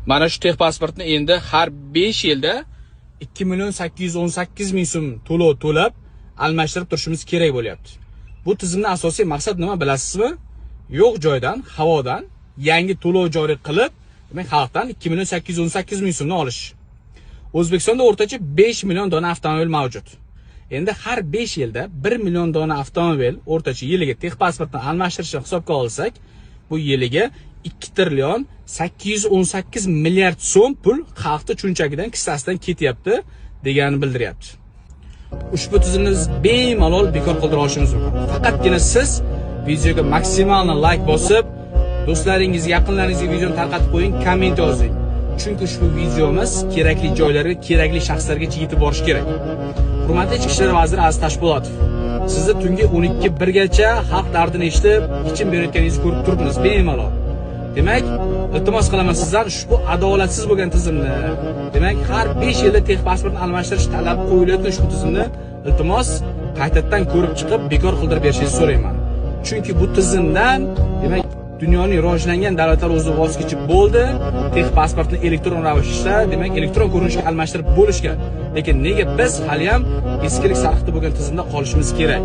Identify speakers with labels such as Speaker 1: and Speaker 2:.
Speaker 1: Mana shu texpasportni endi har 5 yilda 2.818.000 so'm to'lov to'lab almashtirib turishimiz kerak bo'lyapti. Bu tizimning asosiy maqsadi nima bilasizmi? Yo'q joydan, havodan yangi to'lov joriy qilib, demak xalqdan 2.818.000 so'mni olish. O'zbekistonda o'rtacha 5 million dona avtomobil mavjud. Endi har 5 yilda 1 million dona avtomobil o'rtacha yiliga texpasportni almashtirishni hisobga olsak, bu yiliga 2 trillion 818 milliard so'm pul xalqni chunchagidan kissasidan ketyapti deganini bildiryapti. Ushbu tizimni bemalol bekor qildira olishingiz mumkin. Faqatgina siz videoga maksimal like bosib, do'stlaringizga, yaqinlaringizga videoni tarqatib qo'ying, komment yozing. Chunki ushbu videomiz kerakli joylarga, kerakli shaxslargacha yetib borish kerak. Hurmatli Ichki ishlar vaziri Aziz Tashpo'latov, sizni tungi 12:01 gacha xalq dardini eshitib, ichim berayotganingizni ko'rib turibmiz bemalol. Demak, iltimos qilaman sizdan ushbu adolatsiz bo'lgan tizimni, demak, har 5 yilda texpasportni almashtirish talab qo'yilayotgan ushbu tizimni iltimos qaytadan ko'rib chiqib, bekor qildirib berishingizni so'rayman. Chunki bu tizimdan, demak, dunyoning rivojlangan davlatlari o'zi voz kechib bo'ldi. Texpasportni elektron ravishda, demak, elektron ko'rinishga almashtirib bo'lishgan. Lekin nega biz hali ham eskilik sarxiti bo'lgan tizimda qolishimiz kerak?